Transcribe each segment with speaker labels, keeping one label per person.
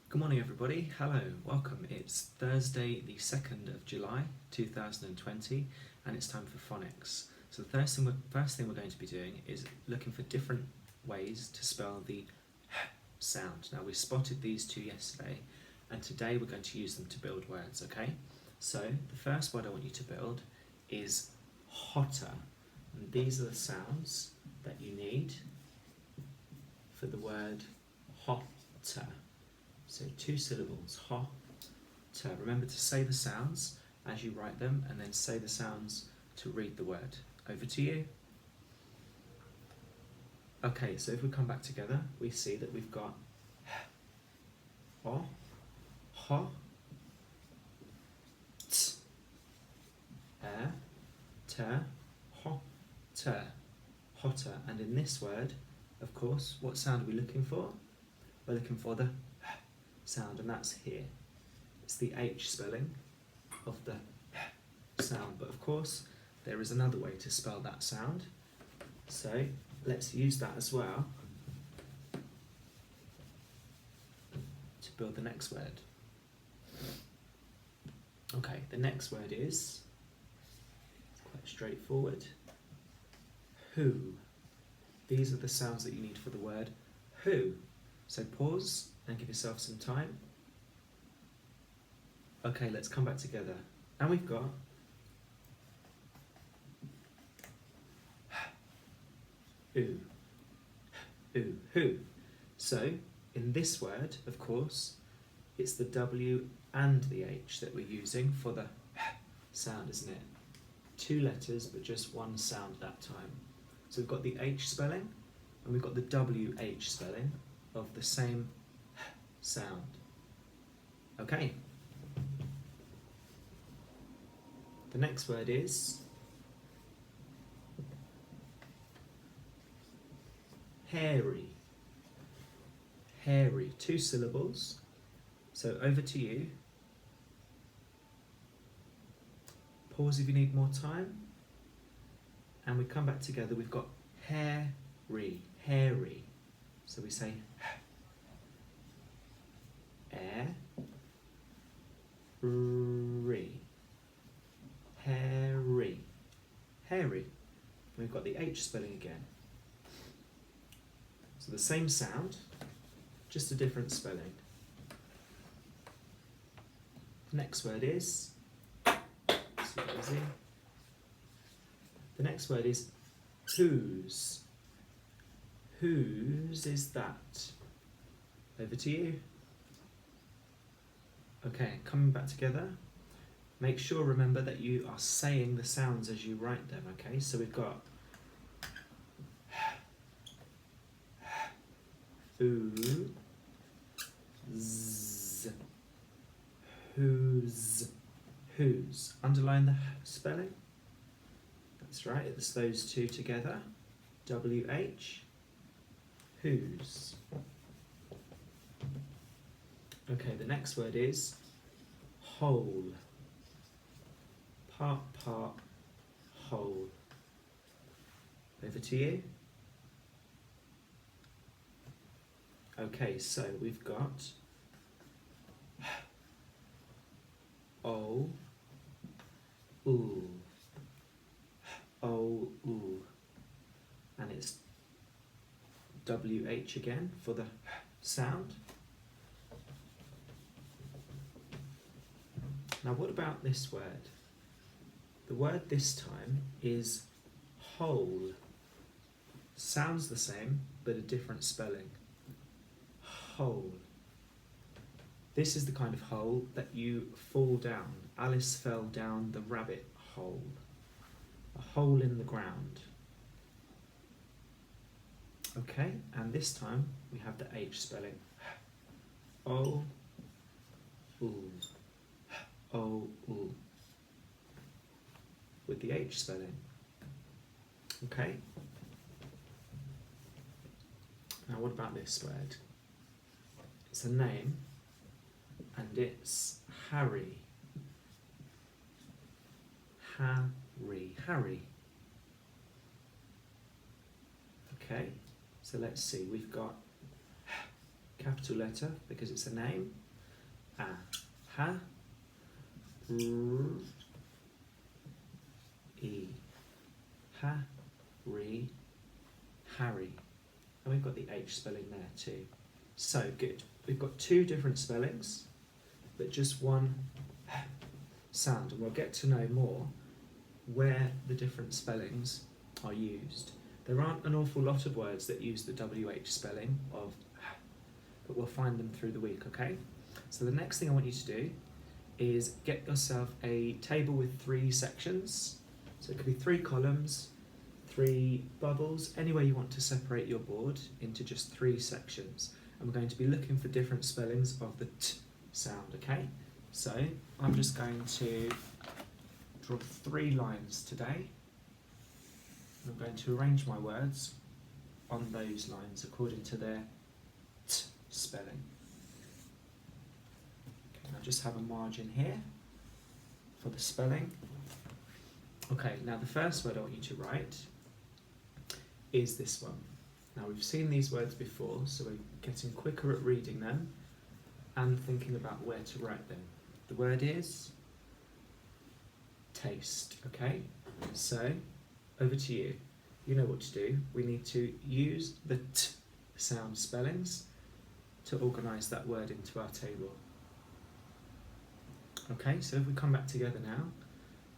Speaker 1: Good morning everybody, hello, welcome. It's Thursday the 2nd of July 2020 and it's time for phonics. So the first thing we're going to be doing is looking for different ways to spell the sound. Now we spotted these two yesterday and today we're going to use them to build words, okay? So the first word I want you to build is hotter, and these are the sounds that you need for the word hotter. So 2 syllables, hotter. Remember to say the sounds as you write them and then say the sounds to read the word. Over to you. Okay, so if we come back together, we see that we've got ho, t, ter, hotter, hotter. And in this word, of course, what sound are we looking for? We're looking for the sound, and that's here. It's the H spelling of the sound, but of course there is another way to spell that sound, so let's use that as well to build the next word. Okay, the next word is quite straightforward. Who. These are the sounds that you need for the word who. So pause and give yourself some time. Okay, let's come back together. And we've got who. Who. So in this word, of course, it's the W and the H that we're using for the sound, isn't it? 2 letters, but just 1 sound at that time. So we've got the H spelling and we've got the WH spelling of the same sound. Okay. The next word is hairy. Hairy, 2 syllables. So over to you. Pause if you need more time. And we come back together, we've got hairy, hairy. So we say airy, hairy, hairy. We've got the H spelling again. So the same sound, just a different spelling. The next word is, super easy. The next word is whose. Whose is that? Over to you. Okay, coming back together. Make sure, remember, that you are saying the sounds as you write them, okay? So we've got who, z, whose. Underline the spelling. That's right, it's those 2 together. WH. Whose. Okay, the next word is whole. Part, whole. Over to you. Okay, so we've got oh, ooh. Oh, ooh. And it's WH again for the sound. Now what about this word? The word this time is whole. Sounds the same, but a different spelling. Whole. This is the kind of hole that you fall down. Alice fell down the rabbit hole. A hole in the ground. Okay, and this time we have the H spelling. Oh, ooh. Oh, ooh. With the H spelling. Okay. Now what about this word? It's a name and it's Harry. Harry. Okay, so let's see, we've got capital letter because it's a name. A, ha, r, e, ha, re, Harry. And we've got the H spelling there too. So good. We've got two different spellings, but just one sound, and we'll get to know more where the different spellings are used. There aren't an awful lot of words that use the WH spelling of, but we'll find them through the week, okay? So the next thing I want you to do is get yourself a table with 3 sections. So it could be 3 columns, 3 bubbles, any way you want to separate your board into just 3 sections. And we're going to be looking for different spellings of the T sound, okay? So I'm just going to draw 3 lines today. I'm going to arrange my words on those lines according to their T spelling. Okay, I just have a margin here for the spelling. Okay, now the first word I want you to write is this one. Now we've seen these words before, so we're getting quicker at reading them and thinking about where to write them. The word is taste, okay? So, over to you. You know what to do. We need to use the T sound spellings to organise that word into our table. Okay, so if we come back together now,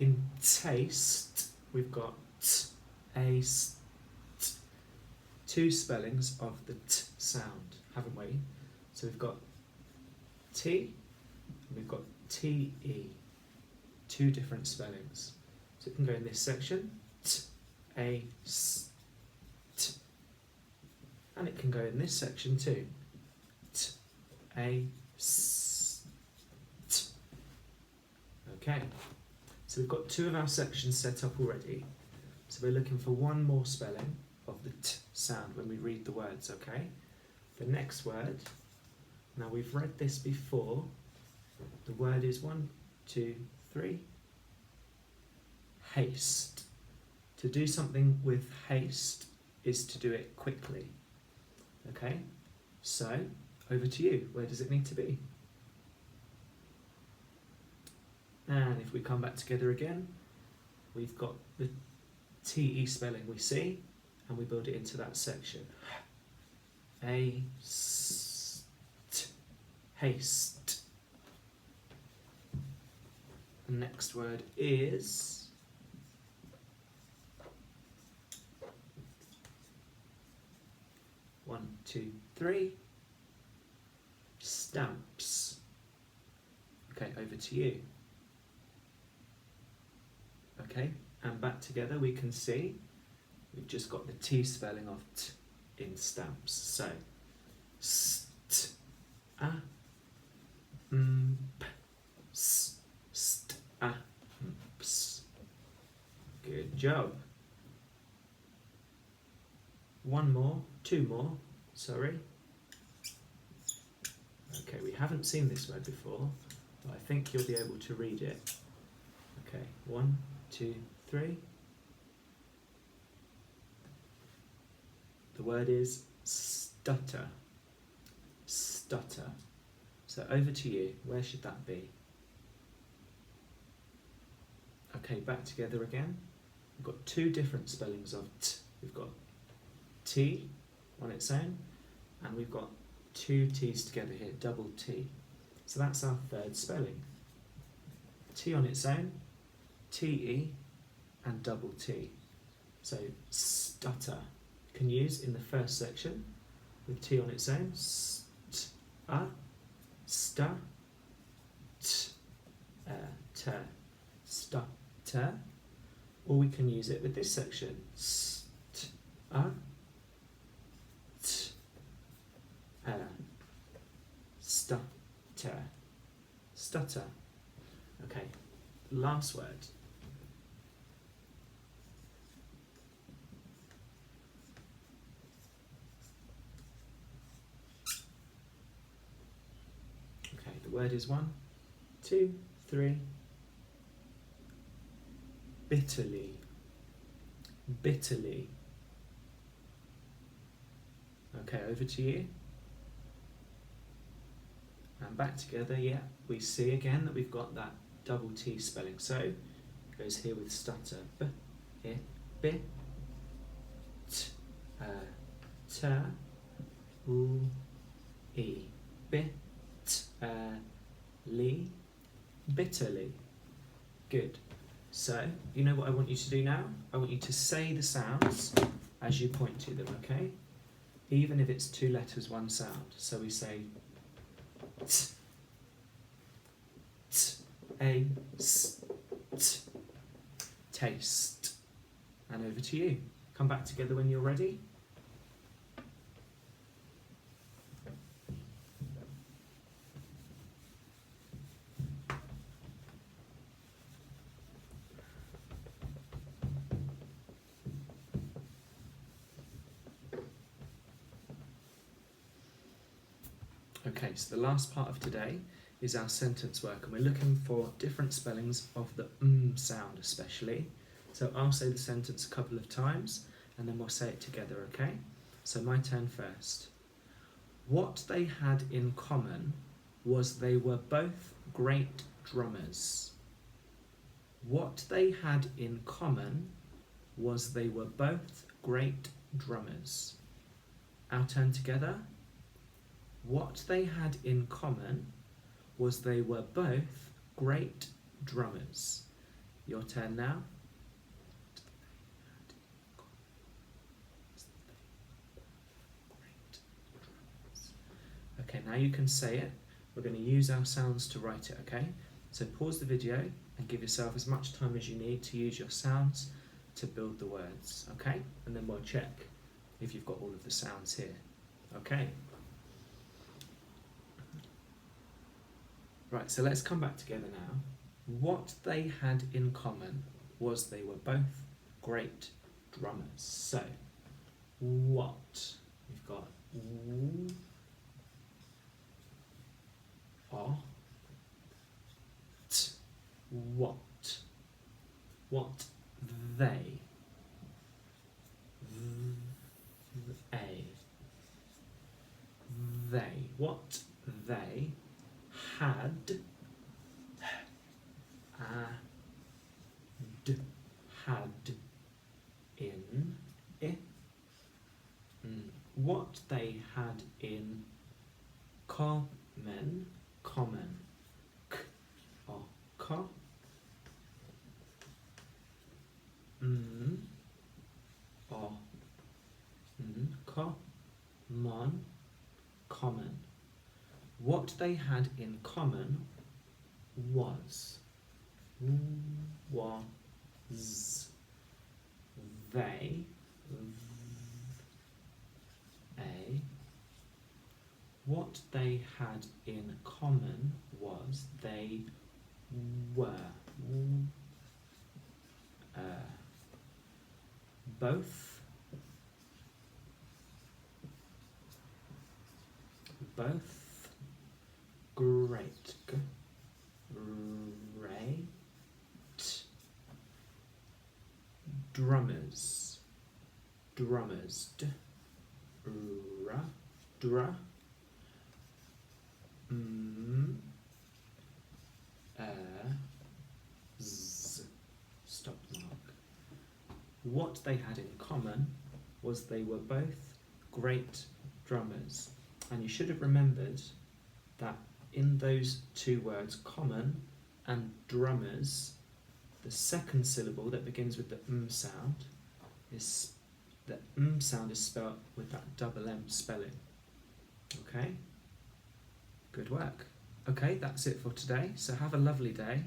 Speaker 1: in taste, we've got T, A, S, T. 2 spellings of the T sound, haven't we? So we've got T, and we've got T-E. 2 different spellings. So it can go in this section, T, A, S, T. And it can go in this section too, T, A, S, T. Okay, so we've got 2 of our sections set up already. So we're looking for one more spelling of the T sound when we read the words, okay? The next word, now we've read this before, the word is 1, 2, 3, haste. To do something with haste is to do it quickly, okay? So, over to you, where does it need to be? And if we come back together again, we've got the TE spelling we see, and we build it into that section. A, S, T, haste. The next word is one, two, three, stamps. Okay, over to you. Okay, and back together we can see we've just got the T spelling of T in stamps. So, st, a, p, s, st, a, ps. Good job. One more, 2 more, sorry. Okay, we haven't seen this word before, but I think you'll be able to read it. Okay, 1, 2, 3. The word is stutter. Stutter. So over to you. Where should that be? Okay, back together again. We've got 2 different spellings of T. We've got T on its own, and we've got 2 T's together here, double T. So that's our 3rd spelling. T on its own, T-E, and double T. So stutter. You can use in the first section with T on its own, st-a, sta, t, stutter. Or we can use it with this section, st-a, stutter. Stutter. Okay, last word. Okay, the word is 1, 2, 3. Bitterly. Bitterly. Okay, over to you. And back together, yeah, we see again that we've got that double T spelling. So it goes here with stutter. B, I, B, T, T, U, E. Bit, ly, bitterly. Good. So, you know what I want you to do now? I want you to say the sounds as you point to them, okay? Even if it's 2 letters, 1 sound. So we say t, t, a, s, t, taste. And over to you. Come back together when you're ready. Okay, so the last part of today is our sentence work, and we're looking for different spellings of the sound especially. So I'll say the sentence a couple of times and then we'll say it together, okay? So my turn first. What they had in common was they were both great drummers. What they had in common was they were both great drummers. Our turn together. What they had in common was they were both great drummers. Your turn now. Okay, now you can say it. We're going to use our sounds to write it, okay? So pause the video and give yourself as much time as you need to use your sounds to build the words, okay? And then we'll check if you've got all of the sounds here, okay? Right, so let's come back together now. What they had in common was they were both great drummers. So, what? We've got w, o, t, what? What they? A. They. What they had in it. What they had in common, k, o, ko, o, ko, mon, common. What they had in common was they a. What they had in common was they were both great drummers, stop mark. What they had in common was they were both great drummers. And you should have remembered that in those 2 words, common and drummers, the second syllable that begins with the sound is the sound is spelled with that double M spelling. Okay? Good work. Okay, that's it for today. So have a lovely day,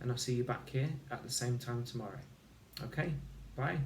Speaker 1: and I'll see you back here at the same time tomorrow. Okay, bye.